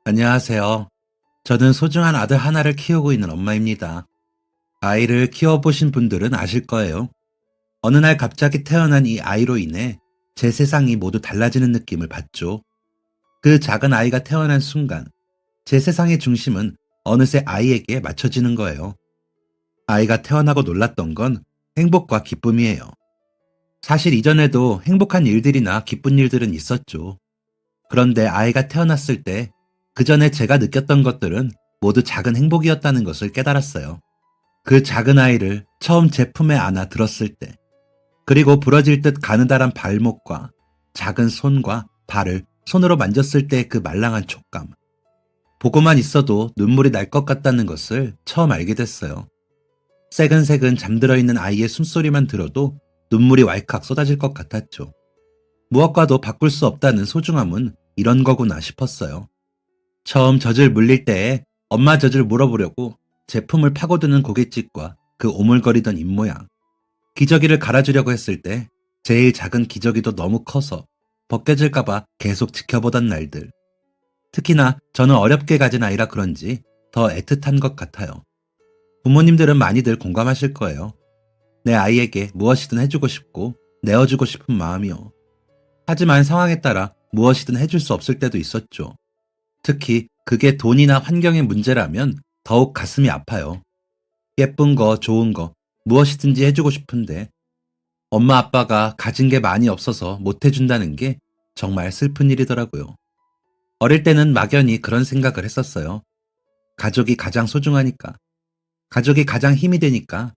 안녕하세요. 저는 소중한 아들 하나를 키우고 있는 엄마입니다. 아이를 키워보신 분들은 아실 거예요. 어느 날 갑자기 태어난 이 아이로 인해 제 세상이 모두 달라지는 느낌을 받죠. 그 작은 아이가 태어난 순간 제 세상의 중심은 어느새 아이에게 맞춰지는 거예요. 아이가 태어나고 놀랐던 건 행복과 기쁨이에요. 사실 이전에도 행복한 일들이나 기쁜 일들은 있었죠. 그런데 아이가 태어났을 때 그 전에 제가 느꼈던 것들은 모두 작은 행복이었다는 것을 깨달았어요. 그 작은 아이를 처음 제 품에 안아 들었을 때, 그리고 부러질 듯 가느다란 발목과 작은 손과 발을 손으로 만졌을 때 그 말랑한 촉감. 보고만 있어도 눈물이 날 것 같다는 것을 처음 알게 됐어요. 새근새근 잠들어 있는 아이의 숨소리만 들어도 눈물이 왈칵 쏟아질 것 같았죠. 무엇과도 바꿀 수 없다는 소중함은 이런 거구나 싶었어요. 처음 젖을 물릴 때에 엄마 젖을 물어보려고 제품을 파고드는 고갯짓과 그 오물거리던 입모양, 기저귀를 갈아주려고 했을 때 제일 작은 기저귀도 너무 커서 벗겨질까봐 계속 지켜보던 날들. 특히나 저는 어렵게 가진 아이라 그런지 더 애틋한 것 같아요. 부모님들은 많이들 공감하실 거예요. 내 아이에게 무엇이든 해주고 싶고 내어주고 싶은 마음이요. 하지만 상황에 따라 무엇이든 해줄 수 없을 때도 있었죠. 특히 그게 돈이나 환경의 문제라면 더욱 가슴이 아파요. 예쁜 거, 좋은 거, 무엇이든지 해주고 싶은데 엄마 아빠가 가진 게 많이 없어서 못 해준다는 게 정말 슬픈 일이더라고요. 어릴 때는 막연히 그런 생각을 했었어요. 가족이 가장 소중하니까, 가족이 가장 힘이 되니까,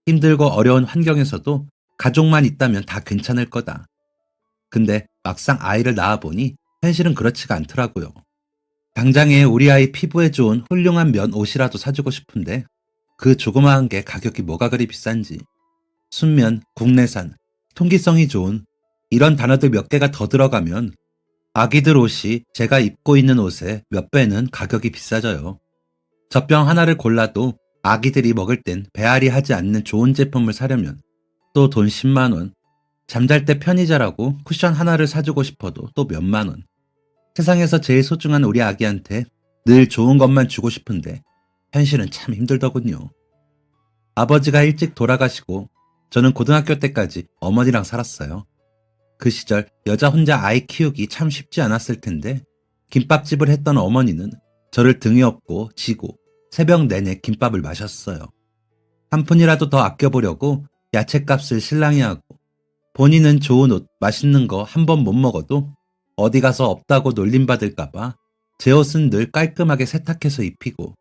힘들고 어려운 환경에서도 가족만 있다면 다 괜찮을 거다. 근데 막상 아이를 낳아보니 현실은 그렇지가 않더라고요. 당장에 우리 아이 피부에 좋은 훌륭한 면 옷이라도 사주고 싶은데 그 조그마한 게 가격이 뭐가 그리 비싼지. 순면, 국내산, 통기성이 좋은 이런 단어들 몇 개가 더 들어가면 아기들 옷이 제가 입고 있는 옷의 몇 배는 가격이 비싸져요. 젖병 하나를 골라도 아기들이 먹을 땐 배앓이 하지 않는 좋은 제품을 사려면 또 돈 10만 원, 잠잘 때 편히 자라고 쿠션 하나를 사주고 싶어도 또 몇만 원. 세상에서 제일 소중한 우리 아기한테 늘 좋은 것만 주고 싶은데 현실은 참 힘들더군요. 아버지가 일찍 돌아가시고 저는 고등학교 때까지 어머니랑 살았어요. 그 시절 여자 혼자 아이 키우기 참 쉽지 않았을 텐데 김밥집을 했던 어머니는 저를 등에 업고 지고 새벽 내내 김밥을 마셨어요. 한 푼이라도 더 아껴보려고 야채값을 신랑이 하고 본인은 좋은 옷, 맛있는 거 한 번 못 먹어도 어디 가서 없다고 놀림받을까봐 제 옷은 늘 깔끔하게 세탁해서 입히고,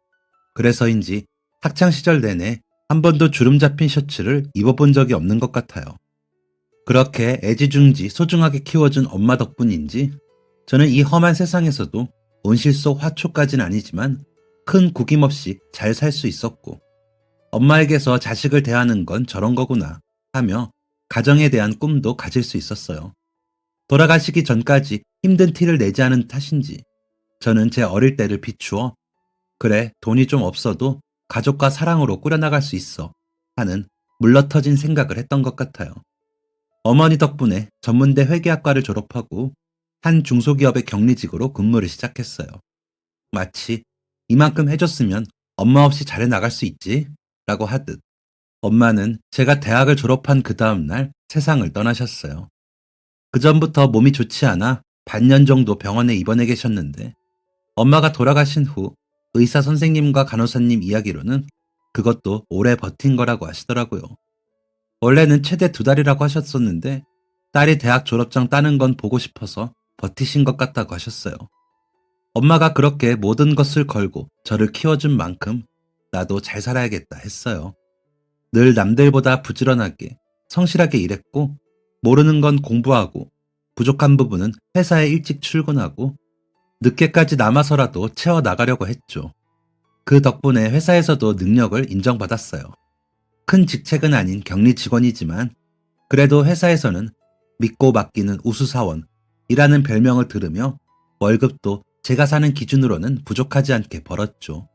그래서인지 학창시절 내내 한 번도 주름 잡힌 셔츠를 입어본 적이 없는 것 같아요. 그렇게 애지중지 소중하게 키워준 엄마 덕분인지 저는 이 험한 세상에서도 온실 속 화초까진 아니지만 큰 구김없이 잘 살 수 있었고, 엄마에게서 자식을 대하는 건 저런 거구나 하며 가정에 대한 꿈도 가질 수 있었어요. 돌아가시기 전까지 힘든 티를 내지 않은 탓인지 저는 제 어릴 때를 비추어 그래, 돈이 좀 없어도 가족과 사랑으로 꾸려나갈 수 있어 하는 물러터진 생각을 했던 것 같아요. 어머니 덕분에 전문대 회계학과를 졸업하고 한 중소기업의 격리직으로 근무를 시작했어요. 마치 이만큼 해줬으면 엄마 없이 잘해 나갈 수 있지? 라고 하듯 엄마는 제가 대학을 졸업한 그 다음날 세상을 떠나셨어요. 그전부터 몸이 좋지 않아 반년 정도 병원에 입원해 계셨는데 엄마가 돌아가신 후 의사 선생님과 간호사님 이야기로는 그것도 오래 버틴 거라고 하시더라고요. 원래는 최대 2달이라고 하셨었는데 딸이 대학 졸업장 따는 건 보고 싶어서 버티신 것 같다고 하셨어요. 엄마가 그렇게 모든 것을 걸고 저를 키워준 만큼 나도 잘 살아야겠다 했어요. 늘 남들보다 부지런하게 성실하게 일했고 모르는 건 공부하고 부족한 부분은 회사에 일찍 출근하고 늦게까지 남아서라도 채워나가려고 했죠. 그 덕분에 회사에서도 능력을 인정받았어요. 큰 직책은 아닌 격리 직원이지만 그래도 회사에서는 믿고 맡기는 우수사원이라는 별명을 들으며 월급도 제가 사는 기준으로는 부족하지 않게 벌었죠.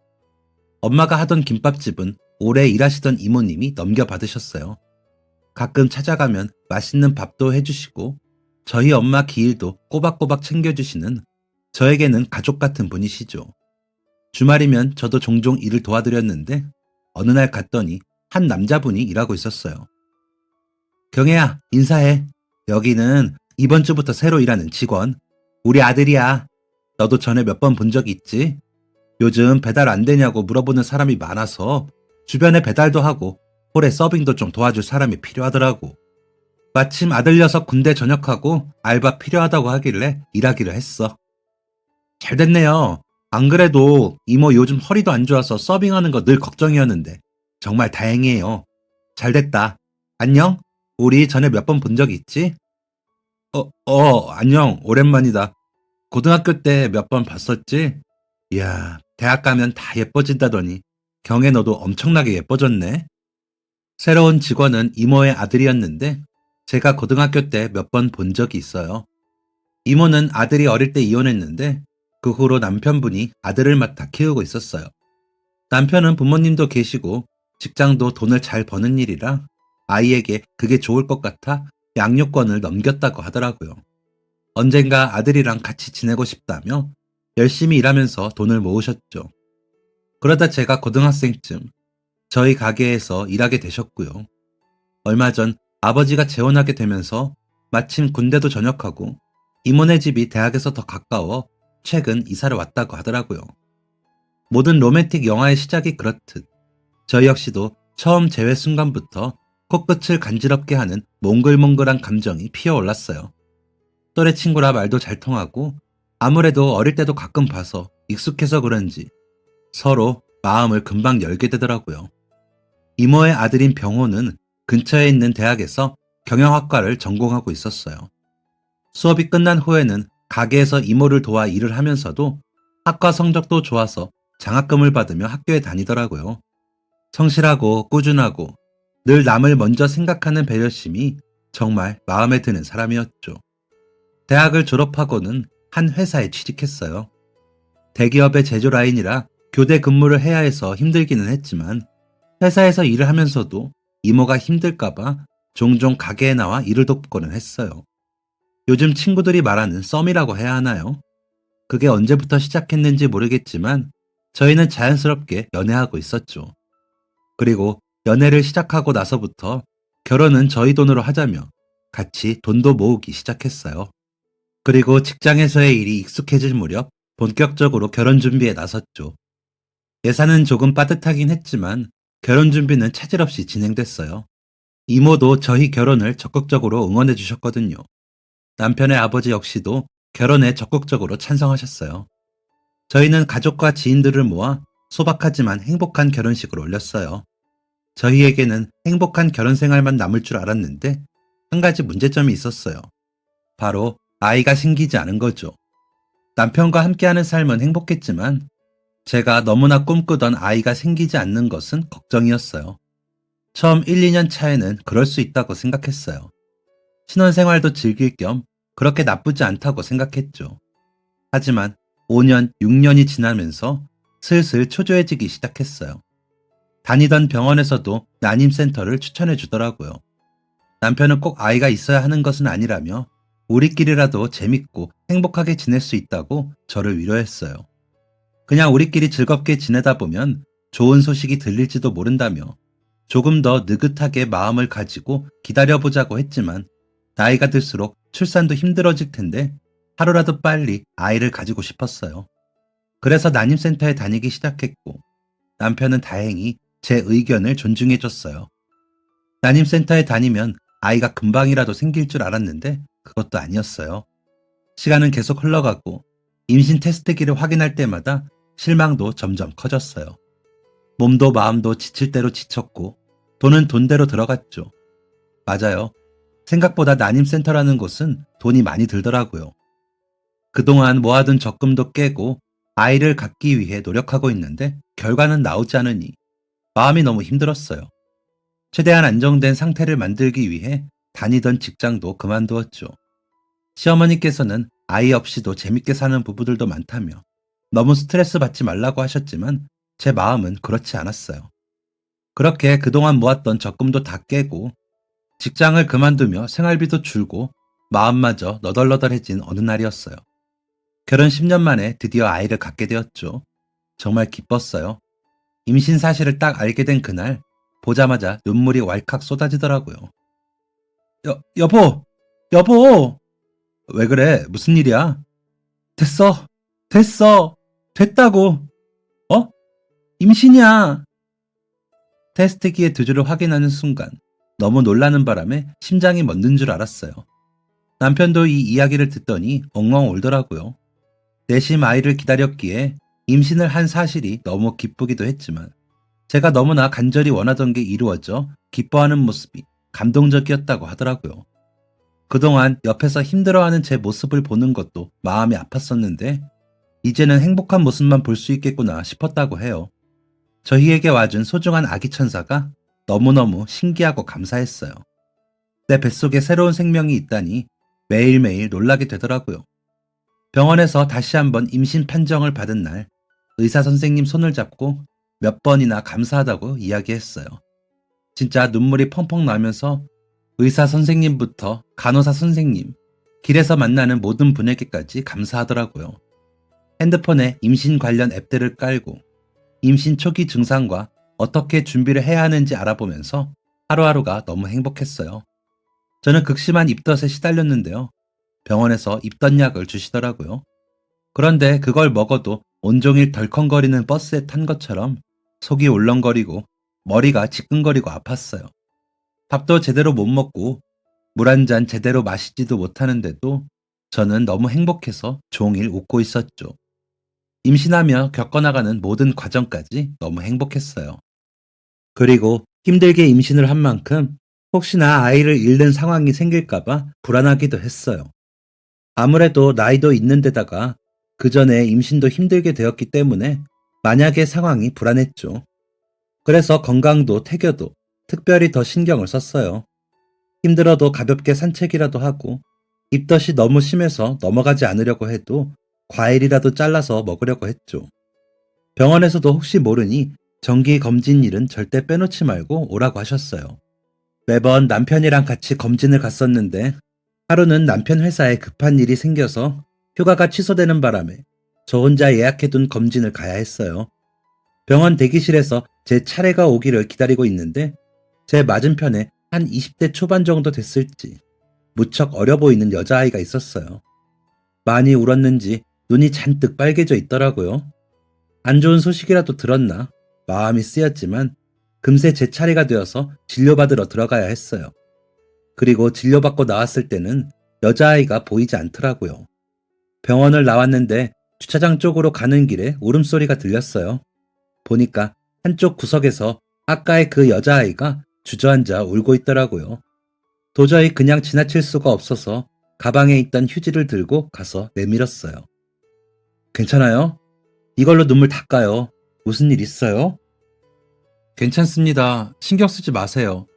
엄마가 하던 김밥집은 오래 일하시던 이모님이 넘겨받으셨어요. 가끔 찾아가면 맛있는 밥도 해주시고 저희 엄마 기일도 꼬박꼬박 챙겨주시는 저에게는 가족 같은 분이시죠. 주말이면 저도 종종 일을 도와드렸는데 어느 날 갔더니 한 남자분이 일하고 있었어요. 경혜야, 인사해. 여기는 이번 주부터 새로 일하는 직원. 우리 아들이야. 너도 전에 몇 번 본 적이 있지? 요즘 배달 안 되냐고 물어보는 사람이 많아서 주변에 배달도 하고 홀에 서빙도 좀 도와줄 사람이 필요하더라고. 마침 아들 녀석 군대 전역하고 알바 필요하다고 하길래 일하기로 했어. 잘 됐네요. 안 그래도 이모 요즘 허리도 안 좋아서 서빙하는 거 늘 걱정이었는데 정말 다행이에요. 잘 됐다. 안녕? 우리 전에 몇 번 본 적 있지? 안녕. 오랜만이다. 고등학교 때 몇 번 봤었지? 이야, 대학 가면 다 예뻐진다더니 경혜 너도 엄청나게 예뻐졌네. 새로운 직원은 이모의 아들이었는데 제가 고등학교 때 몇 번 본 적이 있어요. 이모는 아들이 어릴 때 이혼했는데 그 후로 남편분이 아들을 맡아 키우고 있었어요. 남편은 부모님도 계시고 직장도 돈을 잘 버는 일이라 아이에게 그게 좋을 것 같아 양육권을 넘겼다고 하더라고요. 언젠가 아들이랑 같이 지내고 싶다며 열심히 일하면서 돈을 모으셨죠. 그러다 제가 고등학생쯤 저희 가게에서 일하게 되셨고요. 얼마 전 아버지가 재혼하게 되면서 마침 군대도 전역하고 이모네 집이 대학에서 더 가까워 최근 이사를 왔다고 하더라고요. 모든 로맨틱 영화의 시작이 그렇듯 저희 역시도 처음 재회 순간부터 코끝을 간지럽게 하는 몽글몽글한 감정이 피어올랐어요. 또래 친구라 말도 잘 통하고 아무래도 어릴 때도 가끔 봐서 익숙해서 그런지 서로 마음을 금방 열게 되더라고요. 이모의 아들인 병호는 근처에 있는 대학에서 경영학과를 전공하고 있었어요. 수업이 끝난 후에는 가게에서 이모를 도와 일을 하면서도 학과 성적도 좋아서 장학금을 받으며 학교에 다니더라고요. 성실하고 꾸준하고 늘 남을 먼저 생각하는 배려심이 정말 마음에 드는 사람이었죠. 대학을 졸업하고는 한 회사에 취직했어요. 대기업의 제조 라인이라 교대 근무를 해야 해서 힘들기는 했지만 회사에서 일을 하면서도 이모가 힘들까봐 종종 가게에 나와 일을 돕고는 했어요. 요즘 친구들이 말하는 썸이라고 해야 하나요? 그게 언제부터 시작했는지 모르겠지만 저희는 자연스럽게 연애하고 있었죠. 그리고 연애를 시작하고 나서부터 결혼은 저희 돈으로 하자며 같이 돈도 모으기 시작했어요. 그리고 직장에서의 일이 익숙해질 무렵 본격적으로 결혼 준비에 나섰죠. 예산은 조금 빠듯하긴 했지만 결혼 준비는 차질 없이 진행됐어요. 이모도 저희 결혼을 적극적으로 응원해 주셨거든요. 남편의 아버지 역시도 결혼에 적극적으로 찬성하셨어요. 저희는 가족과 지인들을 모아 소박하지만 행복한 결혼식을 올렸어요. 저희에게는 행복한 결혼 생활만 남을 줄 알았는데 한 가지 문제점이 있었어요. 바로 아이가 생기지 않은 거죠. 남편과 함께하는 삶은 행복했지만 제가 너무나 꿈꾸던 아이가 생기지 않는 것은 걱정이었어요. 처음 1, 2년 차에는 그럴 수 있다고 생각했어요. 신혼생활도 즐길 겸 그렇게 나쁘지 않다고 생각했죠. 하지만 5년, 6년이 지나면서 슬슬 초조해지기 시작했어요. 다니던 병원에서도 난임센터를 추천해 주더라고요. 남편은 꼭 아이가 있어야 하는 것은 아니라며 우리끼리라도 재밌고 행복하게 지낼 수 있다고 저를 위로했어요. 그냥 우리끼리 즐겁게 지내다 보면 좋은 소식이 들릴지도 모른다며 조금 더 느긋하게 마음을 가지고 기다려보자고 했지만 나이가 들수록 출산도 힘들어질 텐데 하루라도 빨리 아이를 가지고 싶었어요. 그래서 난임센터에 다니기 시작했고 남편은 다행히 제 의견을 존중해줬어요. 난임센터에 다니면 아이가 금방이라도 생길 줄 알았는데 그것도 아니었어요. 시간은 계속 흘러가고 임신 테스트기를 확인할 때마다 실망도 점점 커졌어요. 몸도 마음도 지칠 대로 지쳤고 돈은 돈대로 들어갔죠. 맞아요. 생각보다 난임센터라는 곳은 돈이 많이 들더라고요. 그동안 모아둔 적금도 깨고 아이를 갖기 위해 노력하고 있는데 결과는 나오지 않으니 마음이 너무 힘들었어요. 최대한 안정된 상태를 만들기 위해 다니던 직장도 그만두었죠. 시어머니께서는 아이 없이도 재밌게 사는 부부들도 많다며 너무 스트레스 받지 말라고 하셨지만 제 마음은 그렇지 않았어요. 그렇게 그동안 모았던 적금도 다 깨고 직장을 그만두며 생활비도 줄고 마음마저 너덜너덜해진 어느 날이었어요. 결혼 10년 만에 드디어 아이를 갖게 되었죠. 정말 기뻤어요. 임신 사실을 딱 알게 된 그날, 보자마자 눈물이 왈칵 쏟아지더라고요. 여보! 여보! 왜 그래? 무슨 일이야? 됐어! 됐어! 됐다고! 어? 임신이야! 테스트기의 두 줄을 확인하는 순간, 너무 놀라는 바람에 심장이 멎는 줄 알았어요. 남편도 이 이야기를 듣더니 엉엉 울더라고요. 내심 아이를 기다렸기에 임신을 한 사실이 너무 기쁘기도 했지만 제가 너무나 간절히 원하던 게 이루어져 기뻐하는 모습이 감동적이었다고 하더라고요. 그동안 옆에서 힘들어하는 제 모습을 보는 것도 마음이 아팠었는데 이제는 행복한 모습만 볼 수 있겠구나 싶었다고 해요. 저희에게 와준 소중한 아기 천사가 너무너무 신기하고 감사했어요. 내 뱃속에 새로운 생명이 있다니 매일매일 놀라게 되더라고요. 병원에서 다시 한번 임신 판정을 받은 날, 의사 선생님 손을 잡고 몇 번이나 감사하다고 이야기했어요. 진짜 눈물이 펑펑 나면서 의사 선생님부터 간호사 선생님, 길에서 만나는 모든 분에게까지 감사하더라고요. 핸드폰에 임신 관련 앱들을 깔고 임신 초기 증상과 어떻게 준비를 해야 하는지 알아보면서 하루하루가 너무 행복했어요. 저는 극심한 입덧에 시달렸는데요. 병원에서 입덧 약을 주시더라고요. 그런데 그걸 먹어도 온종일 덜컹거리는 버스에 탄 것처럼 속이 울렁거리고 머리가 지끈거리고 아팠어요. 밥도 제대로 못 먹고 물 한 잔 제대로 마시지도 못하는데도 저는 너무 행복해서 종일 웃고 있었죠. 임신하며 겪어나가는 모든 과정까지 너무 행복했어요. 그리고 힘들게 임신을 한 만큼 혹시나 아이를 잃는 상황이 생길까봐 불안하기도 했어요. 아무래도 나이도 있는데다가 그 전에 임신도 힘들게 되었기 때문에 만약의 상황이 불안했죠. 그래서 건강도 태교도 특별히 더 신경을 썼어요. 힘들어도 가볍게 산책이라도 하고 입덧이 너무 심해서 넘어가지 않으려고 해도 과일이라도 잘라서 먹으려고 했죠. 병원에서도 혹시 모르니 정기 검진일은 절대 빼놓지 말고 오라고 하셨어요. 매번 남편이랑 같이 검진을 갔었는데 하루는 남편 회사에 급한 일이 생겨서 휴가가 취소되는 바람에 저 혼자 예약해둔 검진을 가야 했어요. 병원 대기실에서 제 차례가 오기를 기다리고 있는데 제 맞은편에 한 20대 초반 정도 됐을지 무척 어려 보이는 여자아이가 있었어요. 많이 울었는지 눈이 잔뜩 빨개져 있더라고요. 안 좋은 소식이라도 들었나 마음이 쓰였지만 금세 제 차례가 되어서 진료받으러 들어가야 했어요. 그리고 진료받고 나왔을 때는 여자아이가 보이지 않더라고요. 병원을 나왔는데 주차장 쪽으로 가는 길에 울음소리가 들렸어요. 보니까 한쪽 구석에서 아까의 그 여자아이가 주저앉아 울고 있더라고요. 도저히 그냥 지나칠 수가 없어서 가방에 있던 휴지를 들고 가서 내밀었어요. 괜찮아요? 이걸로 눈물 닦아요. 무슨 일 있어요? 괜찮습니다. 신경 쓰지 마세요.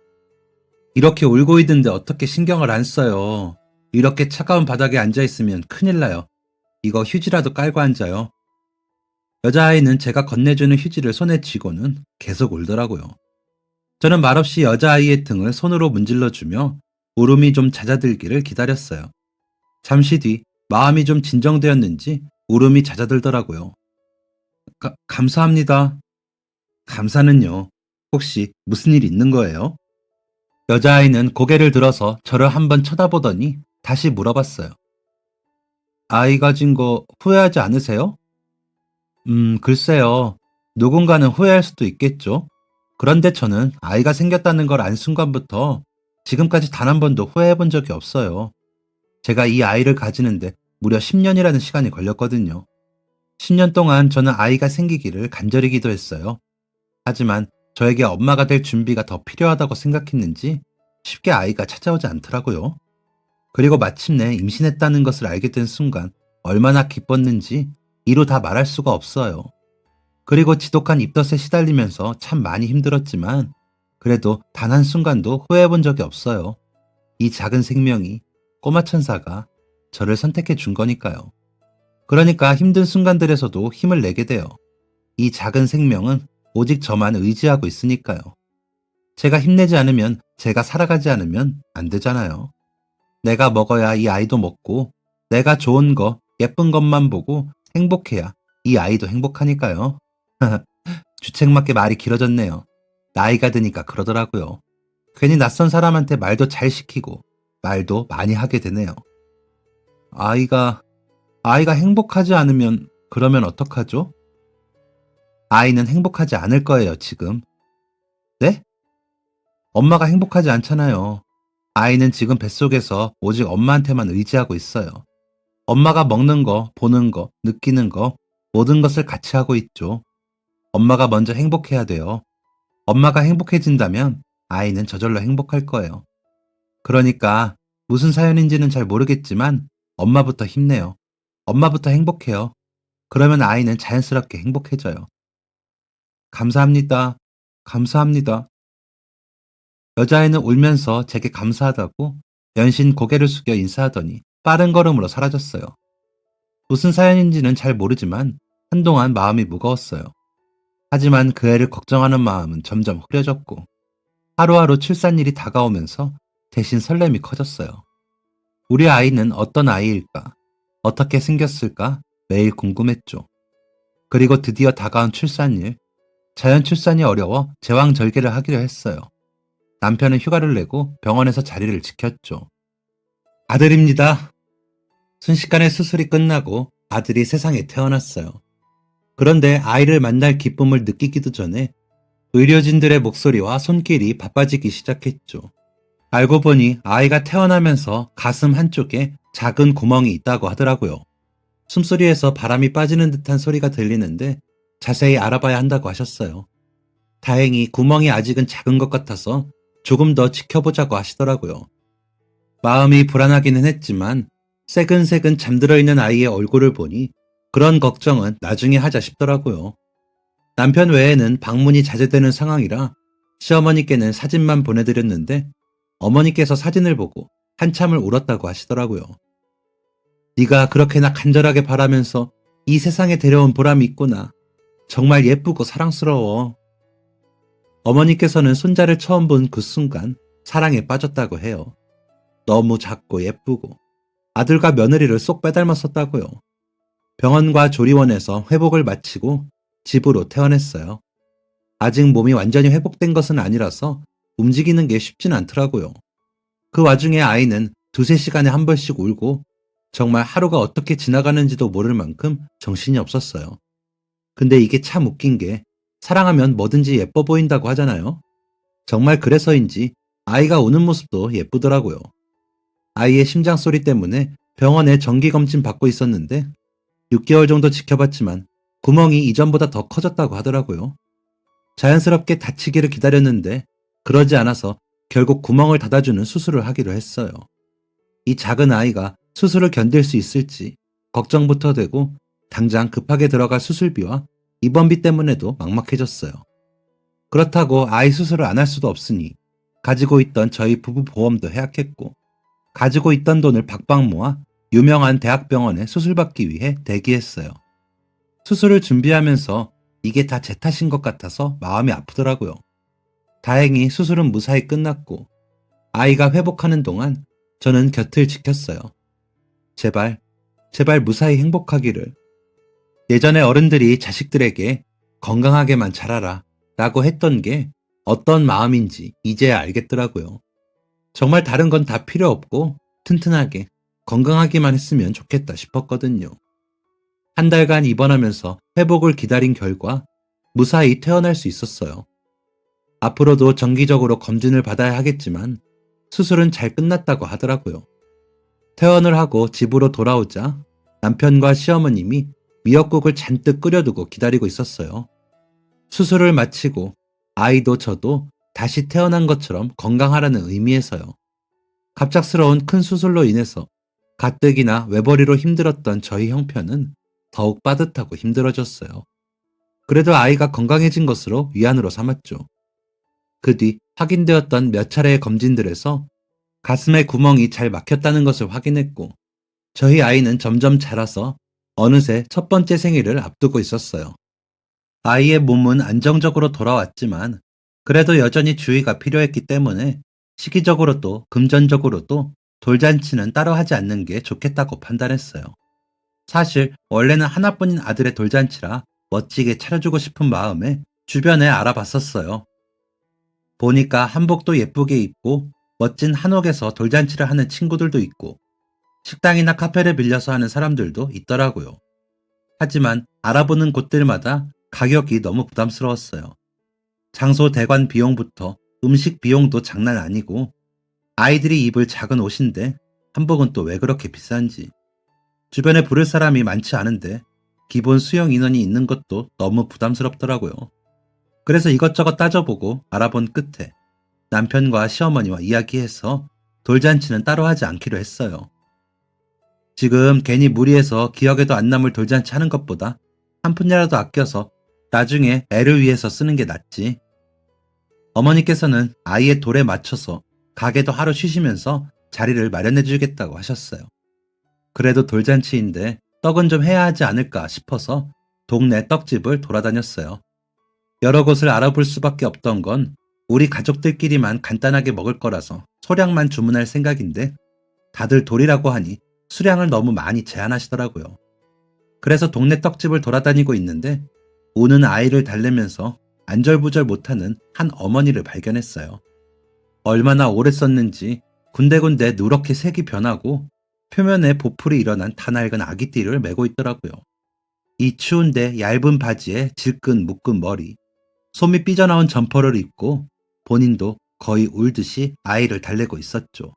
이렇게 울고 있는데 어떻게 신경을 안 써요. 이렇게 차가운 바닥에 앉아있으면 큰일 나요. 이거 휴지라도 깔고 앉아요. 여자아이는 제가 건네주는 휴지를 손에 쥐고는 계속 울더라고요. 저는 말없이 여자아이의 등을 손으로 문질러주며 울음이 좀 잦아들기를 기다렸어요. 잠시 뒤 마음이 좀 진정되었는지 울음이 잦아들더라고요. 감사합니다. 감사는요. 혹시 무슨 일 있는 거예요? 여자아이는 고개를 들어서 저를 한번 쳐다보더니 다시 물어봤어요. 아이 가진 거 후회하지 않으세요? 글쎄요. 누군가는 후회할 수도 있겠죠. 그런데 저는 아이가 생겼다는 걸 안 순간부터 지금까지 단 한 번도 후회해 본 적이 없어요. 제가 이 아이를 가지는데 무려 10년이라는 시간이 걸렸거든요. 10년 동안 저는 아이가 생기기를 간절히 기도했어요. 하지만 저에게 엄마가 될 준비가 더 필요하다고 생각했는지 쉽게 아이가 찾아오지 않더라고요. 그리고 마침내 임신했다는 것을 알게 된 순간 얼마나 기뻤는지 이루 다 말할 수가 없어요. 그리고 지독한 입덧에 시달리면서 참 많이 힘들었지만 그래도 단 한순간도 후회해 본 적이 없어요. 이 작은 생명이 꼬마 천사가 저를 선택해 준 거니까요. 그러니까 힘든 순간들에서도 힘을 내게 돼요. 이 작은 생명은 오직 저만 의지하고 있으니까요. 제가 힘내지 않으면, 제가 살아가지 않으면 안 되잖아요. 내가 먹어야 이 아이도 먹고, 내가 좋은 거, 예쁜 것만 보고 행복해야 이 아이도 행복하니까요. 주책맞게 말이 길어졌네요. 나이가 드니까 그러더라고요. 괜히 낯선 사람한테 말도 잘 시키고 말도 많이 하게 되네요. 아이가, 아이가 행복하지 않으면 그러면 어떡하죠? 아이는 행복하지 않을 거예요, 지금. 네? 엄마가 행복하지 않잖아요. 아이는 지금 뱃속에서 오직 엄마한테만 의지하고 있어요. 엄마가 먹는 거, 보는 거, 느끼는 거, 모든 것을 같이 하고 있죠. 엄마가 먼저 행복해야 돼요. 엄마가 행복해진다면 아이는 저절로 행복할 거예요. 그러니까 무슨 사연인지는 잘 모르겠지만 엄마부터 힘내요. 엄마부터 행복해요. 그러면 아이는 자연스럽게 행복해져요. 감사합니다. 감사합니다. 여자아이는 울면서 제게 감사하다고 연신 고개를 숙여 인사하더니 빠른 걸음으로 사라졌어요. 무슨 사연인지는 잘 모르지만 한동안 마음이 무거웠어요. 하지만 그 애를 걱정하는 마음은 점점 흐려졌고 하루하루 출산일이 다가오면서 대신 설렘이 커졌어요. 우리 아이는 어떤 아이일까? 어떻게 생겼을까? 매일 궁금했죠. 그리고 드디어 다가온 출산일. 자연 출산이 어려워 제왕절개를 하기로 했어요. 남편은 휴가를 내고 병원에서 자리를 지켰죠. 아들입니다. 순식간에 수술이 끝나고 아들이 세상에 태어났어요. 그런데 아이를 만날 기쁨을 느끼기도 전에 의료진들의 목소리와 손길이 바빠지기 시작했죠. 알고 보니 아이가 태어나면서 가슴 한쪽에 작은 구멍이 있다고 하더라고요. 숨소리에서 바람이 빠지는 듯한 소리가 들리는데 자세히 알아봐야 한다고 하셨어요. 다행히 구멍이 아직은 작은 것 같아서 조금 더 지켜보자고 하시더라고요. 마음이 불안하기는 했지만 새근새근 잠들어 있는 아이의 얼굴을 보니 그런 걱정은 나중에 하자 싶더라고요. 남편 외에는 방문이 자제되는 상황이라 시어머니께는 사진만 보내드렸는데 어머니께서 사진을 보고 한참을 울었다고 하시더라고요. 네가 그렇게나 간절하게 바라면서 이 세상에 데려온 보람이 있구나. 정말 예쁘고 사랑스러워. 어머니께서는 손자를 처음 본 그 순간 사랑에 빠졌다고 해요. 너무 작고 예쁘고 아들과 며느리를 쏙 빼닮았었다고요. 병원과 조리원에서 회복을 마치고 집으로 퇴원했어요. 아직 몸이 완전히 회복된 것은 아니라서 움직이는 게 쉽진 않더라고요. 그 와중에 아이는 두세 시간에 한 번씩 울고 정말 하루가 어떻게 지나가는지도 모를 만큼 정신이 없었어요. 근데 이게 참 웃긴 게 사랑하면 뭐든지 예뻐 보인다고 하잖아요. 정말 그래서인지 아이가 우는 모습도 예쁘더라고요. 아이의 심장 소리 때문에 병원에 정기검진 받고 있었는데 6개월 정도 지켜봤지만 구멍이 이전보다 더 커졌다고 하더라고요. 자연스럽게 다치기를 기다렸는데 그러지 않아서 결국 구멍을 닫아주는 수술을 하기로 했어요. 이 작은 아이가 수술을 견딜 수 있을지 걱정부터 되고 당장 급하게 들어갈 수술비와 입원비 때문에도 막막해졌어요. 그렇다고 아이 수술을 안 할 수도 없으니 가지고 있던 저희 부부 보험도 해약했고 가지고 있던 돈을 박박 모아 유명한 대학병원에 수술받기 위해 대기했어요. 수술을 준비하면서 이게 다 제 탓인 것 같아서 마음이 아프더라고요. 다행히 수술은 무사히 끝났고 아이가 회복하는 동안 저는 곁을 지켰어요. 제발, 제발 무사히 행복하기를. 예전에 어른들이 자식들에게 건강하게만 자라라 라고 했던 게 어떤 마음인지 이제야 알겠더라고요. 정말 다른 건 다 필요 없고 튼튼하게 건강하기만 했으면 좋겠다 싶었거든요. 한 달간 입원하면서 회복을 기다린 결과 무사히 퇴원할 수 있었어요. 앞으로도 정기적으로 검진을 받아야 하겠지만 수술은 잘 끝났다고 하더라고요. 퇴원을 하고 집으로 돌아오자 남편과 시어머님이 미역국을 잔뜩 끓여두고 기다리고 있었어요. 수술을 마치고 아이도 저도 다시 태어난 것처럼 건강하라는 의미에서요. 갑작스러운 큰 수술로 인해서 가뜩이나 외벌이로 힘들었던 저희 형편은 더욱 빠듯하고 힘들어졌어요. 그래도 아이가 건강해진 것으로 위안으로 삼았죠. 그 뒤 확인되었던 몇 차례의 검진들에서 가슴에 구멍이 잘 막혔다는 것을 확인했고 저희 아이는 점점 자라서 어느새 첫 번째 생일을 앞두고 있었어요. 아이의 몸은 안정적으로 돌아왔지만 그래도 여전히 주의가 필요했기 때문에 시기적으로도 금전적으로도 돌잔치는 따로 하지 않는 게 좋겠다고 판단했어요. 사실 원래는 하나뿐인 아들의 돌잔치라 멋지게 차려주고 싶은 마음에 주변에 알아봤었어요. 보니까 한복도 예쁘게 입고 멋진 한옥에서 돌잔치를 하는 친구들도 있고 식당이나 카페를 빌려서 하는 사람들도 있더라고요. 하지만 알아보는 곳들마다 가격이 너무 부담스러웠어요. 장소 대관 비용부터 음식 비용도 장난 아니고 아이들이 입을 작은 옷인데 한복은 또 왜 그렇게 비싼지. 주변에 부를 사람이 많지 않은데 기본 수용 인원이 있는 것도 너무 부담스럽더라고요. 그래서 이것저것 따져보고 알아본 끝에 남편과 시어머니와 이야기해서 돌잔치는 따로 하지 않기로 했어요. 지금 괜히 무리해서 기억에도 안 남을 돌잔치 하는 것보다 한 푼이라도 아껴서 나중에 애를 위해서 쓰는 게 낫지. 어머니께서는 아이의 돌에 맞춰서 가게도 하루 쉬시면서 자리를 마련해 주겠다고 하셨어요. 그래도 돌잔치인데 떡은 좀 해야 하지 않을까 싶어서 동네 떡집을 돌아다녔어요. 여러 곳을 알아볼 수밖에 없던 건 우리 가족들끼리만 간단하게 먹을 거라서 소량만 주문할 생각인데 다들 돌이라고 하니 수량을 너무 많이 제한하시더라고요. 그래서 동네 떡집을 돌아다니고 있는데 우는 아이를 달래면서 안절부절 못하는 한 어머니를 발견했어요. 얼마나 오래 썼는지 군데군데 누렇게 색이 변하고 표면에 보풀이 일어난 다낡은 아기띠를 메고 있더라고요. 이 추운데 얇은 바지에 질끈 묶은 머리, 솜이 삐져나온 점퍼를 입고 본인도 거의 울듯이 아이를 달래고 있었죠.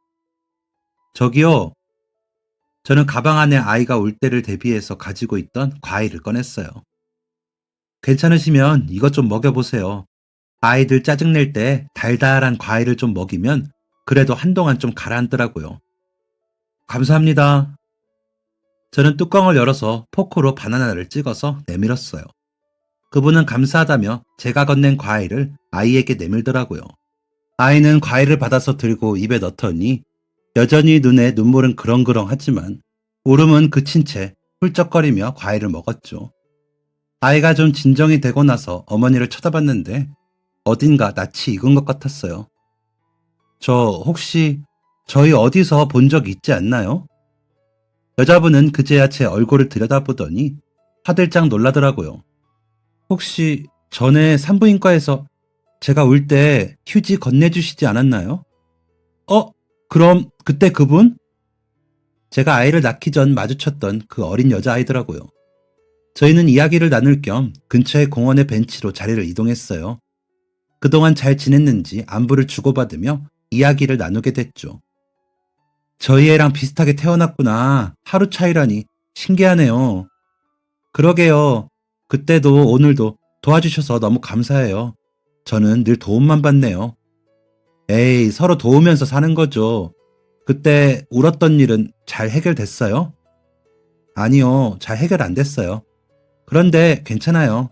저기요. 저는 가방 안에 아이가 울 때를 대비해서 가지고 있던 과일을 꺼냈어요. 괜찮으시면 이것 좀 먹여보세요. 아이들 짜증낼 때 달달한 과일을 좀 먹이면 그래도 한동안 좀 가라앉더라고요. 감사합니다. 저는 뚜껑을 열어서 포크로 바나나를 찍어서 내밀었어요. 그분은 감사하다며 제가 건넨 과일을 아이에게 내밀더라고요. 아이는 과일을 받아서 들고 입에 넣더니 여전히 눈에 눈물은 그렁그렁하지만 울음은 그친 채 훌쩍거리며 과일을 먹었죠. 아이가 좀 진정이 되고 나서 어머니를 쳐다봤는데 어딘가 낯이 익은 것 같았어요. 저 혹시 저희 어디서 본 적 있지 않나요? 여자분은 그제야 제 얼굴을 들여다보더니 화들짝 놀라더라고요. 혹시 전에 산부인과에서 제가 울 때 휴지 건네주시지 않았나요? 그럼 그때 그분? 제가 아이를 낳기 전 마주쳤던 그 어린 여자아이더라고요. 저희는 이야기를 나눌 겸 근처의 공원의 벤치로 자리를 이동했어요. 그동안 잘 지냈는지 안부를 주고받으며 이야기를 나누게 됐죠. 저희 애랑 비슷하게 태어났구나. 하루 차이라니 신기하네요. 그러게요. 그때도 오늘도 도와주셔서 너무 감사해요. 저는 늘 도움만 받네요. 에이, 서로 도우면서 사는 거죠. 그때 울었던 일은 잘 해결됐어요? 아니요, 잘 해결 안 됐어요. 그런데 괜찮아요.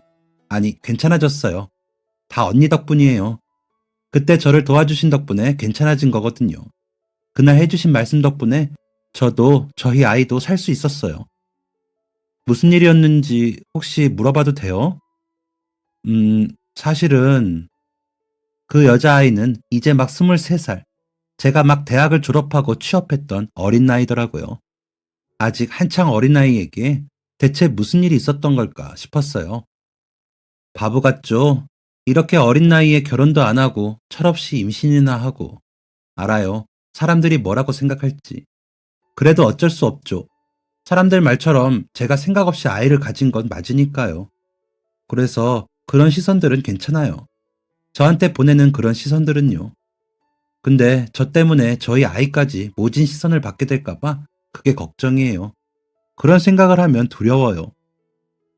아니, 괜찮아졌어요. 다 언니 덕분이에요. 그때 저를 도와주신 덕분에 괜찮아진 거거든요. 그날 해주신 말씀 덕분에 저도 저희 아이도 살 수 있었어요. 무슨 일이었는지 혹시 물어봐도 돼요? 사실은 그 여자아이는 이제 막 23살, 제가 막 대학을 졸업하고 취업했던 어린 나이더라고요. 아직 한창 어린 나이에게 대체 무슨 일이 있었던 걸까 싶었어요. 바보 같죠? 이렇게 어린 나이에 결혼도 안 하고 철없이 임신이나 하고. 알아요. 사람들이 뭐라고 생각할지. 그래도 어쩔 수 없죠. 사람들 말처럼 제가 생각 없이 아이를 가진 건 맞으니까요. 그래서 그런 시선들은 괜찮아요. 저한테 보내는 그런 시선들은요. 근데 저 때문에 저희 아이까지 모진 시선을 받게 될까봐 그게 걱정이에요. 그런 생각을 하면 두려워요.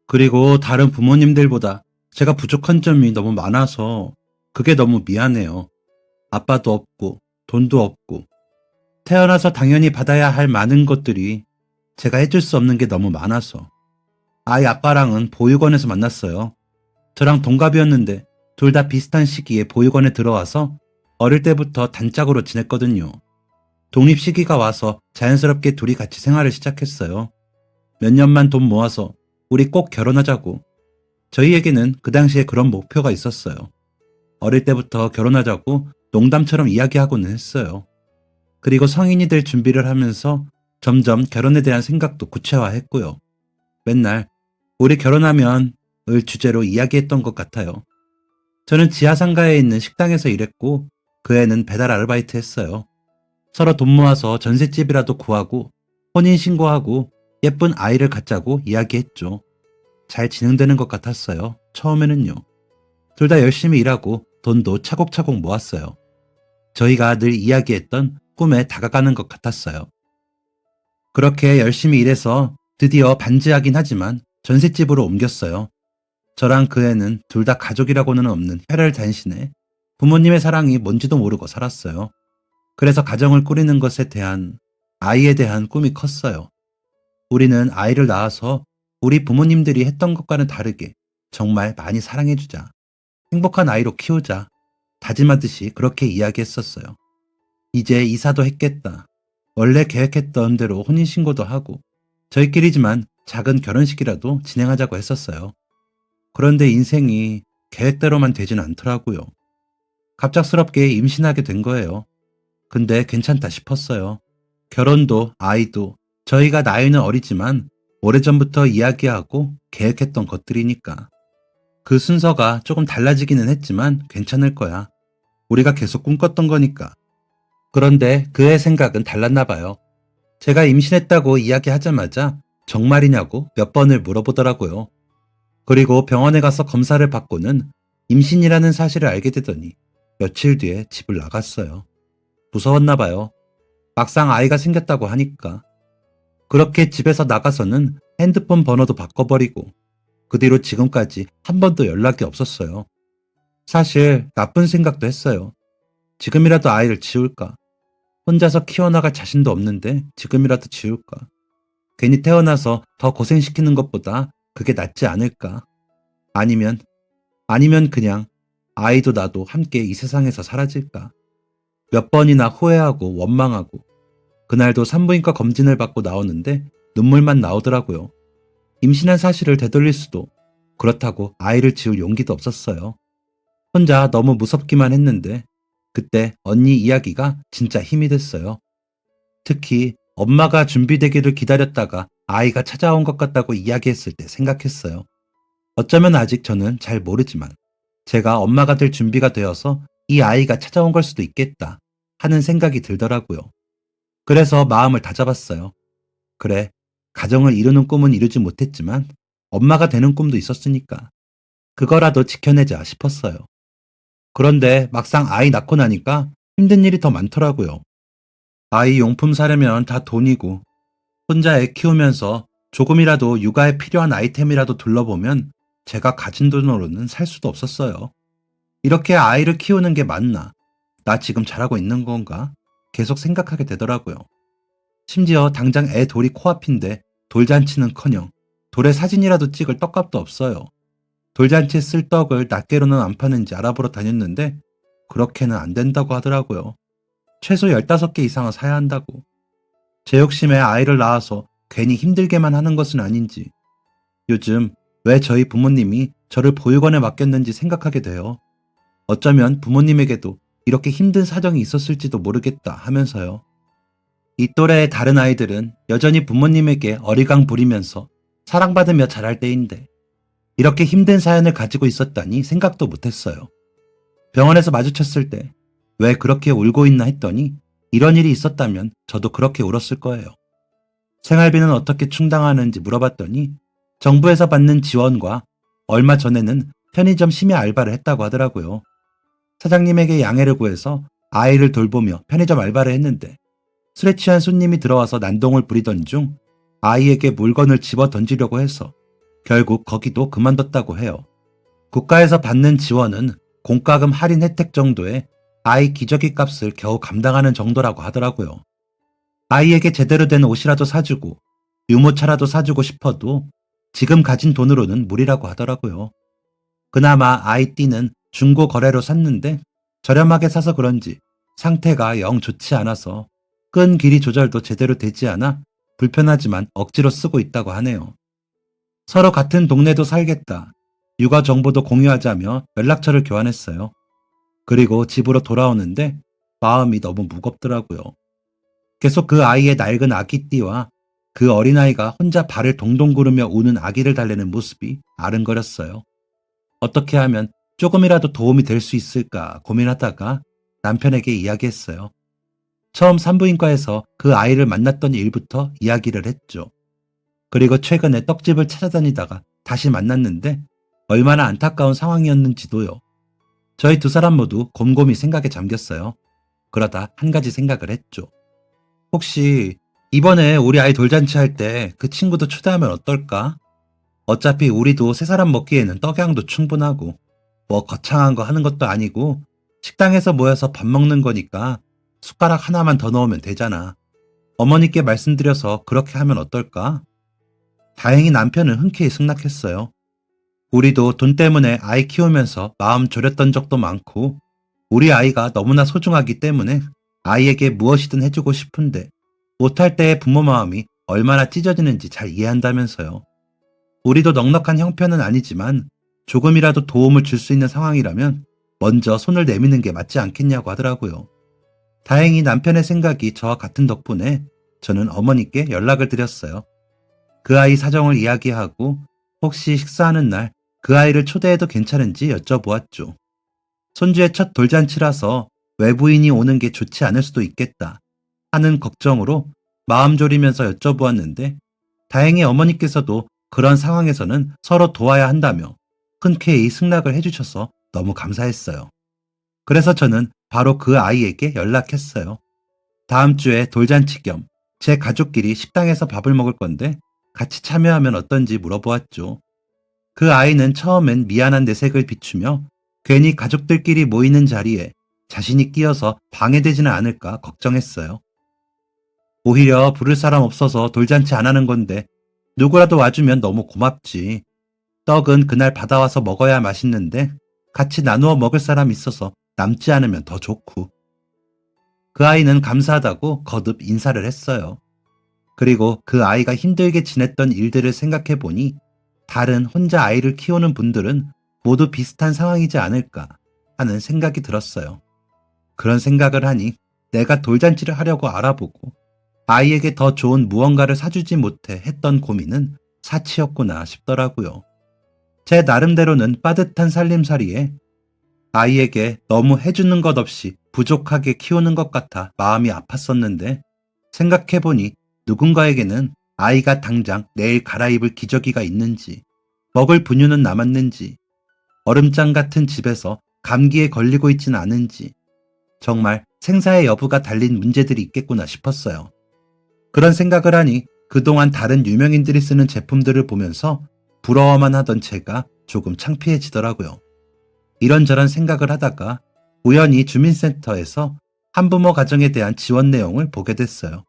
그리고 다른 부모님들보다 제가 부족한 점이 너무 많아서 그게 너무 미안해요. 아빠도 없고 돈도 없고 태어나서 당연히 받아야 할 많은 것들이 제가 해줄 수 없는 게 너무 많아서. 아이 아빠랑은 보육원에서 만났어요. 저랑 동갑이었는데 둘 다 비슷한 시기에 보육원에 들어와서 어릴 때부터 단짝으로 지냈거든요. 독립 시기가 와서 자연스럽게 둘이 같이 생활을 시작했어요. 몇 년만 돈 모아서 우리 꼭 결혼하자고. 저희에게는 그 당시에 그런 목표가 있었어요. 어릴 때부터 결혼하자고 농담처럼 이야기하고는 했어요. 그리고 성인이 될 준비를 하면서 점점 결혼에 대한 생각도 구체화했고요. 맨날 우리 결혼하면 을 주제로 이야기했던 것 같아요. 저는 지하상가에 있는 식당에서 일했고 그 애는 배달 아르바이트 했어요. 서로 돈 모아서 전셋집이라도 구하고 혼인신고하고 예쁜 아이를 갖자고 이야기했죠. 잘 진행되는 것 같았어요. 처음에는요. 둘 다 열심히 일하고 돈도 차곡차곡 모았어요. 저희가 늘 이야기했던 꿈에 다가가는 것 같았어요. 그렇게 열심히 일해서 드디어 반지하긴 하지만 전셋집으로 옮겼어요. 저랑 그 애는 둘 다 가족이라고는 없는 혈혈단신에 부모님의 사랑이 뭔지도 모르고 살았어요. 그래서 가정을 꾸리는 것에 대한 아이에 대한 꿈이 컸어요. 우리는 아이를 낳아서 우리 부모님들이 했던 것과는 다르게 정말 많이 사랑해주자. 행복한 아이로 키우자. 다짐하듯이 그렇게 이야기했었어요. 이제 이사도 했겠다. 원래 계획했던 대로 혼인신고도 하고 저희끼리지만 작은 결혼식이라도 진행하자고 했었어요. 그런데 인생이 계획대로만 되진 않더라고요. 갑작스럽게 임신하게 된 거예요. 근데 괜찮다 싶었어요. 결혼도 아이도 저희가 나이는 어리지만 오래전부터 이야기하고 계획했던 것들이니까. 그 순서가 조금 달라지기는 했지만 괜찮을 거야. 우리가 계속 꿈꿨던 거니까. 그런데 그의 생각은 달랐나 봐요. 제가 임신했다고 이야기하자마자 정말이냐고 몇 번을 물어보더라고요. 그리고 병원에 가서 검사를 받고는 임신이라는 사실을 알게 되더니 며칠 뒤에 집을 나갔어요. 무서웠나 봐요. 막상 아이가 생겼다고 하니까. 그렇게 집에서 나가서는 핸드폰 번호도 바꿔버리고 그 뒤로 지금까지 한 번도 연락이 없었어요. 사실 나쁜 생각도 했어요. 지금이라도 아이를 지울까? 혼자서 키워나갈 자신도 없는데 지금이라도 지울까? 괜히 태어나서 더 고생시키는 것보다 그게 낫지 않을까? 아니면 그냥 아이도 나도 함께 이 세상에서 사라질까? 몇 번이나 후회하고 원망하고 그날도 산부인과 검진을 받고 나오는데 눈물만 나오더라고요. 임신한 사실을 되돌릴 수도 그렇다고 아이를 지울 용기도 없었어요. 혼자 너무 무섭기만 했는데 그때 언니 이야기가 진짜 힘이 됐어요. 특히 엄마가 준비되기를 기다렸다가 아이가 찾아온 것 같다고 이야기했을 때 생각했어요. 어쩌면 아직 저는 잘 모르지만 제가 엄마가 될 준비가 되어서 이 아이가 찾아온 걸 수도 있겠다 하는 생각이 들더라고요. 그래서 마음을 다잡았어요. 그래, 가정을 이루는 꿈은 이루지 못했지만 엄마가 되는 꿈도 있었으니까 그거라도 지켜내자 싶었어요. 그런데 막상 아이 낳고 나니까 힘든 일이 더 많더라고요. 아이 용품 사려면 다 돈이고 혼자 애 키우면서 조금이라도 육아에 필요한 아이템이라도 둘러보면 제가 가진 돈으로는 살 수도 없었어요. 이렇게 아이를 키우는 게 맞나? 나 지금 잘하고 있는 건가? 계속 생각하게 되더라고요. 심지어 당장 애 돌이 코앞인데 돌잔치는커녕 돌의 사진이라도 찍을 떡값도 없어요. 돌잔치에 쓸 떡을 낱개로는 안 파는지 알아보러 다녔는데 그렇게는 안 된다고 하더라고요. 최소 15개 이상은 사야 한다고. 제 욕심에 아이를 낳아서 괜히 힘들게만 하는 것은 아닌지 요즘 왜 저희 부모님이 저를 보육원에 맡겼는지 생각하게 돼요. 어쩌면 부모님에게도 이렇게 힘든 사정이 있었을지도 모르겠다 하면서요. 이 또래의 다른 아이들은 여전히 부모님에게 어리광 부리면서 사랑받으며 자랄 때인데 이렇게 힘든 사연을 가지고 있었다니 생각도 못했어요. 병원에서 마주쳤을 때 왜 그렇게 울고 있나 했더니 이런 일이 있었다면 저도 그렇게 울었을 거예요. 생활비는 어떻게 충당하는지 물어봤더니 정부에서 받는 지원과 얼마 전에는 편의점 심야 알바를 했다고 하더라고요. 사장님에게 양해를 구해서 아이를 돌보며 편의점 알바를 했는데 술에 취한 손님이 들어와서 난동을 부리던 중 아이에게 물건을 집어 던지려고 해서 결국 거기도 그만뒀다고 해요. 국가에서 받는 지원은 공과금 할인 혜택 정도의 아이 기저귀 값을 겨우 감당하는 정도라고 하더라고요. 아이에게 제대로 된 옷이라도 사주고 유모차라도 사주고 싶어도 지금 가진 돈으로는 무리라고 하더라고요. 그나마 아이띠는 중고 거래로 샀는데 저렴하게 사서 그런지 상태가 영 좋지 않아서 끈 길이 조절도 제대로 되지 않아 불편하지만 억지로 쓰고 있다고 하네요. 서로 같은 동네도 살겠다. 육아 정보도 공유하자며 연락처를 교환했어요. 그리고 집으로 돌아오는데 마음이 너무 무겁더라고요. 계속 그 아이의 낡은 아기띠와 그 어린아이가 혼자 발을 동동 구르며 우는 아기를 달래는 모습이 아른거렸어요. 어떻게 하면 조금이라도 도움이 될 수 있을까 고민하다가 남편에게 이야기했어요. 처음 산부인과에서 그 아이를 만났던 일부터 이야기를 했죠. 그리고 최근에 떡집을 찾아다니다가 다시 만났는데 얼마나 안타까운 상황이었는지도요. 저희 두 사람 모두 곰곰이 생각에 잠겼어요. 그러다 한 가지 생각을 했죠. 혹시 이번에 우리 아이 돌잔치 할 때 그 친구도 초대하면 어떨까? 어차피 우리도 세 사람 먹기에는 떡양도 충분하고 뭐 거창한 거 하는 것도 아니고 식당에서 모여서 밥 먹는 거니까 숟가락 하나만 더 넣으면 되잖아. 어머니께 말씀드려서 그렇게 하면 어떨까? 다행히 남편은 흔쾌히 승낙했어요. 우리도 돈 때문에 아이 키우면서 마음 졸였던 적도 많고 우리 아이가 너무나 소중하기 때문에 아이에게 무엇이든 해주고 싶은데 못할 때의 부모 마음이 얼마나 찢어지는지 잘 이해한다면서요. 우리도 넉넉한 형편은 아니지만 조금이라도 도움을 줄 수 있는 상황이라면 먼저 손을 내미는 게 맞지 않겠냐고 하더라고요. 다행히 남편의 생각이 저와 같은 덕분에 저는 어머니께 연락을 드렸어요. 그 아이 사정을 이야기하고 혹시 식사하는 날 그 아이를 초대해도 괜찮은지 여쭤보았죠. 손주의 첫 돌잔치라서 외부인이 오는 게 좋지 않을 수도 있겠다 하는 걱정으로 마음 졸이면서 여쭤보았는데 다행히 어머니께서도 그런 상황에서는 서로 도와야 한다며 흔쾌히 승낙을 해주셔서 너무 감사했어요. 그래서 저는 바로 그 아이에게 연락했어요. 다음 주에 돌잔치 겸 제 가족끼리 식당에서 밥을 먹을 건데 같이 참여하면 어떤지 물어보았죠. 그 아이는 처음엔 미안한 내색을 비추며 괜히 가족들끼리 모이는 자리에 자신이 끼어서 방해되지는 않을까 걱정했어요. 오히려 부를 사람 없어서 돌잔치 안 하는 건데 누구라도 와주면 너무 고맙지. 떡은 그날 받아와서 먹어야 맛있는데 같이 나누어 먹을 사람 있어서 남지 않으면 더 좋고. 그 아이는 감사하다고 거듭 인사를 했어요. 그리고 그 아이가 힘들게 지냈던 일들을 생각해 보니 다른 혼자 아이를 키우는 분들은 모두 비슷한 상황이지 않을까 하는 생각이 들었어요. 그런 생각을 하니 내가 돌잔치를 하려고 알아보고 아이에게 더 좋은 무언가를 사주지 못해 했던 고민은 사치였구나 싶더라고요. 제 나름대로는 빠듯한 살림살이에 아이에게 너무 해주는 것 없이 부족하게 키우는 것 같아 마음이 아팠었는데 생각해보니 누군가에게는 아이가 당장 내일 갈아입을 기저귀가 있는지 먹을 분유는 남았는지 얼음장 같은 집에서 감기에 걸리고 있지는 않은지 정말 생사의 여부가 달린 문제들이 있겠구나 싶었어요. 그런 생각을 하니 그동안 다른 유명인들이 쓰는 제품들을 보면서 부러워만 하던 제가 조금 창피해지더라고요. 이런저런 생각을 하다가 우연히 주민센터에서 한부모 가정에 대한 지원 내용을 보게 됐어요.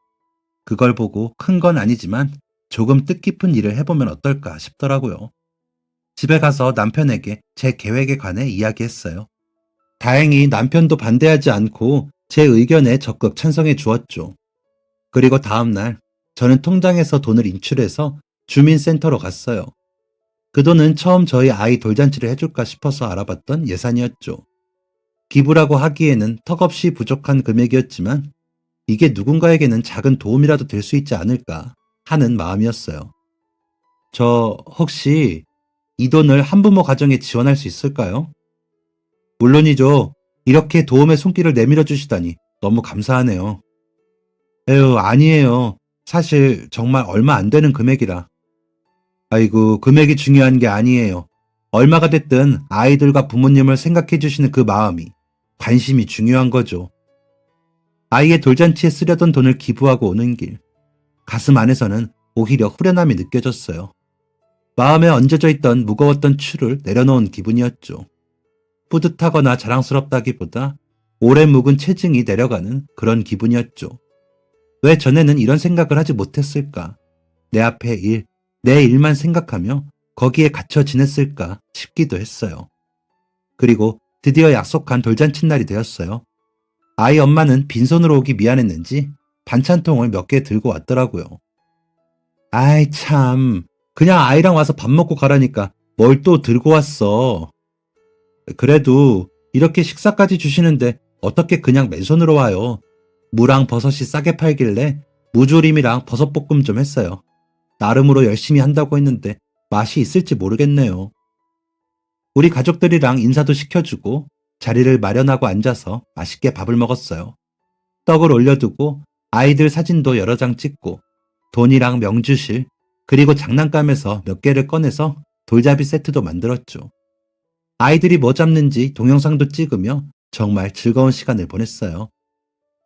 그걸 보고 큰 건 아니지만 조금 뜻깊은 일을 해보면 어떨까 싶더라고요. 집에 가서 남편에게 제 계획에 관해 이야기했어요. 다행히 남편도 반대하지 않고 제 의견에 적극 찬성해 주었죠. 그리고 다음날 저는 통장에서 돈을 인출해서 주민센터로 갔어요. 그 돈은 처음 저희 아이 돌잔치를 해줄까 싶어서 알아봤던 예산이었죠. 기부라고 하기에는 턱없이 부족한 금액이었지만 이게 누군가에게는 작은 도움이라도 될 수 있지 않을까 하는 마음이었어요. 저 혹시 이 돈을 한부모 가정에 지원할 수 있을까요? 물론이죠. 이렇게 도움의 손길을 내밀어 주시다니 너무 감사하네요. 에휴, 아니에요. 사실 정말 얼마 안 되는 금액이라. 아이고, 금액이 중요한 게 아니에요. 얼마가 됐든 아이들과 부모님을 생각해 주시는 그 마음이, 관심이 중요한 거죠. 아이의 돌잔치에 쓰려던 돈을 기부하고 오는 길, 가슴 안에서는 오히려 후련함이 느껴졌어요. 마음에 얹어져 있던 무거웠던 추를 내려놓은 기분이었죠. 뿌듯하거나 자랑스럽다기보다 오래 묵은 체증이 내려가는 그런 기분이었죠. 왜 전에는 이런 생각을 하지 못했을까? 내 앞의 일, 내 일만 생각하며 거기에 갇혀 지냈을까 싶기도 했어요. 그리고 드디어 약속한 돌잔치 날이 되었어요. 아이 엄마는 빈손으로 오기 미안했는지 반찬통을 몇 개 들고 왔더라고요. 아이 참, 그냥 아이랑 와서 밥 먹고 가라니까 뭘 또 들고 왔어. 그래도 이렇게 식사까지 주시는데 어떻게 그냥 맨손으로 와요. 무랑 버섯이 싸게 팔길래 무조림이랑 버섯볶음 좀 했어요. 나름으로 열심히 한다고 했는데 맛이 있을지 모르겠네요. 우리 가족들이랑 인사도 시켜주고 자리를 마련하고 앉아서 맛있게 밥을 먹었어요. 떡을 올려두고 아이들 사진도 여러 장 찍고 돈이랑 명주실 그리고 장난감에서 몇 개를 꺼내서 돌잡이 세트도 만들었죠. 아이들이 뭐 잡는지 동영상도 찍으며 정말 즐거운 시간을 보냈어요.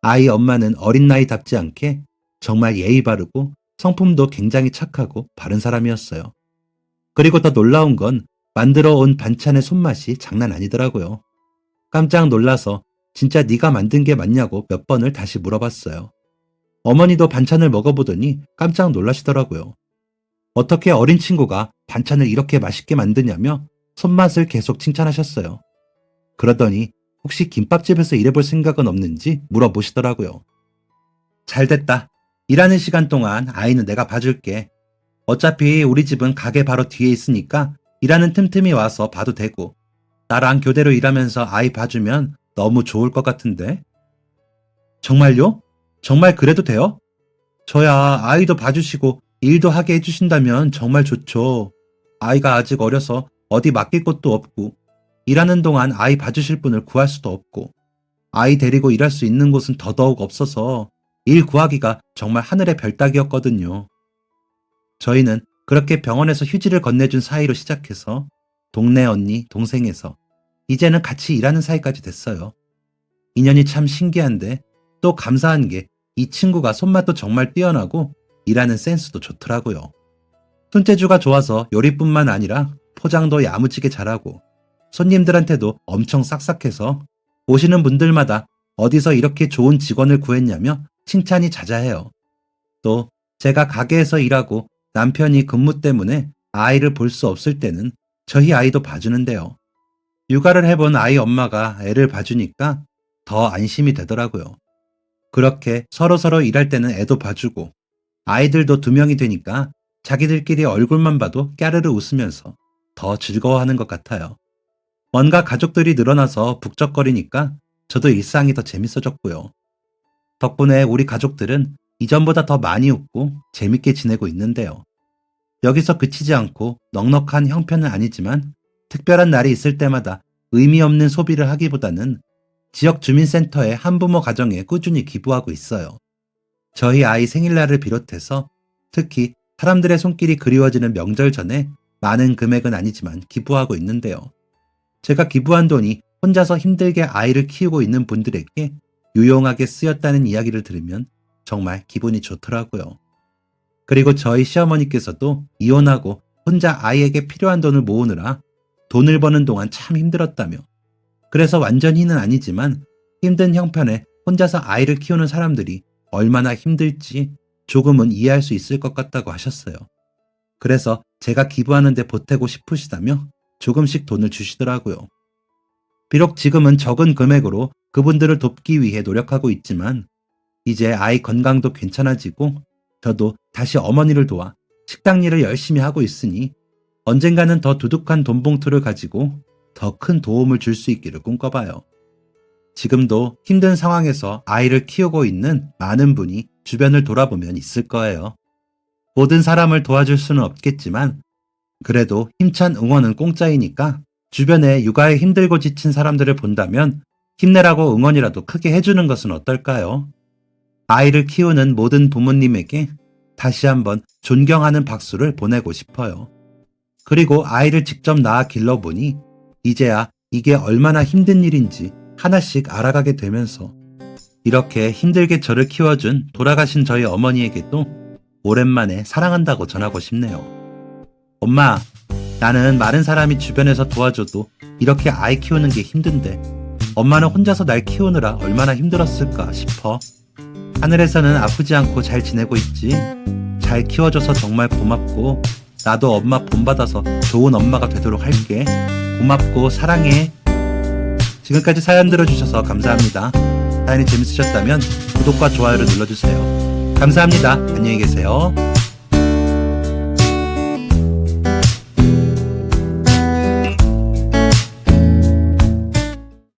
아이 엄마는 어린 나이답지 않게 정말 예의 바르고 성품도 굉장히 착하고 바른 사람이었어요. 그리고 더 놀라운 건 만들어 온 반찬의 손맛이 장난 아니더라고요. 깜짝 놀라서 진짜 네가 만든 게 맞냐고 몇 번을 다시 물어봤어요. 어머니도 반찬을 먹어보더니 깜짝 놀라시더라고요. 어떻게 어린 친구가 반찬을 이렇게 맛있게 만드냐며 손맛을 계속 칭찬하셨어요. 그러더니 혹시 김밥집에서 일해볼 생각은 없는지 물어보시더라고요. 잘됐다. 일하는 시간 동안 아이는 내가 봐줄게. 어차피 우리 집은 가게 바로 뒤에 있으니까 일하는 틈틈이 와서 봐도 되고 나랑 교대로 일하면서 아이 봐주면 너무 좋을 것 같은데. 정말요? 정말 그래도 돼요? 저야 아이도 봐주시고 일도 하게 해주신다면 정말 좋죠. 아이가 아직 어려서 어디 맡길 곳도 없고 일하는 동안 아이 봐주실 분을 구할 수도 없고 아이 데리고 일할 수 있는 곳은 더더욱 없어서 일 구하기가 정말 하늘의 별 따기였거든요. 저희는 그렇게 병원에서 휴지를 건네준 사이로 시작해서 동네 언니, 동생에서 이제는 같이 일하는 사이까지 됐어요. 인연이 참 신기한데 또 감사한 게 이 친구가 손맛도 정말 뛰어나고 일하는 센스도 좋더라고요. 손재주가 좋아서 요리뿐만 아니라 포장도 야무지게 잘하고 손님들한테도 엄청 싹싹해서 오시는 분들마다 어디서 이렇게 좋은 직원을 구했냐며 칭찬이 자자해요. 또 제가 가게에서 일하고 남편이 근무 때문에 아이를 볼 수 없을 때는 저희 아이도 봐주는데요. 육아를 해본 아이 엄마가 애를 봐주니까 더 안심이 되더라고요. 그렇게 서로서로 일할 때는 애도 봐주고 아이들도 2명이 되니까 자기들끼리 얼굴만 봐도 까르르 웃으면서 더 즐거워하는 것 같아요. 뭔가 가족들이 늘어나서 북적거리니까 저도 일상이 더 재밌어졌고요. 덕분에 우리 가족들은 이전보다 더 많이 웃고 재밌게 지내고 있는데요. 여기서 그치지 않고 넉넉한 형편은 아니지만 특별한 날이 있을 때마다 의미 없는 소비를 하기보다는 지역 주민센터의 한부모 가정에 꾸준히 기부하고 있어요. 저희 아이 생일날을 비롯해서 특히 사람들의 손길이 그리워지는 명절 전에 많은 금액은 아니지만 기부하고 있는데요. 제가 기부한 돈이 혼자서 힘들게 아이를 키우고 있는 분들에게 유용하게 쓰였다는 이야기를 들으면 정말 기분이 좋더라고요. 그리고 저희 시어머니께서도 이혼하고 혼자 아이에게 필요한 돈을 모으느라 돈을 버는 동안 참 힘들었다며 그래서 완전히는 아니지만 힘든 형편에 혼자서 아이를 키우는 사람들이 얼마나 힘들지 조금은 이해할 수 있을 것 같다고 하셨어요. 그래서 제가 기부하는데 보태고 싶으시다며 조금씩 돈을 주시더라고요. 비록 지금은 적은 금액으로 그분들을 돕기 위해 노력하고 있지만 이제 아이 건강도 괜찮아지고 저도 다시 어머니를 도와 식당 일을 열심히 하고 있으니 언젠가는 더 두둑한 돈 봉투를 가지고 더 큰 도움을 줄 수 있기를 꿈꿔봐요. 지금도 힘든 상황에서 아이를 키우고 있는 많은 분이 주변을 돌아보면 있을 거예요. 모든 사람을 도와줄 수는 없겠지만 그래도 힘찬 응원은 공짜이니까 주변에 육아에 힘들고 지친 사람들을 본다면 힘내라고 응원이라도 크게 해주는 것은 어떨까요? 아이를 키우는 모든 부모님에게 다시 한번 존경하는 박수를 보내고 싶어요. 그리고 아이를 직접 낳아 길러보니 이제야 이게 얼마나 힘든 일인지 하나씩 알아가게 되면서 이렇게 힘들게 저를 키워준 돌아가신 저희 어머니에게도 오랜만에 사랑한다고 전하고 싶네요. 엄마, 나는 많은 사람이 주변에서 도와줘도 이렇게 아이 키우는 게 힘든데 엄마는 혼자서 날 키우느라 얼마나 힘들었을까 싶어. 하늘에서는 아프지 않고 잘 지내고 있지. 잘 키워줘서 정말 고맙고 나도 엄마 본받아서 좋은 엄마가 되도록 할게. 고맙고 사랑해. 지금까지 사연 들어주셔서 감사합니다. 사연이 재밌으셨다면 구독과 좋아요를 눌러주세요. 감사합니다. 안녕히 계세요.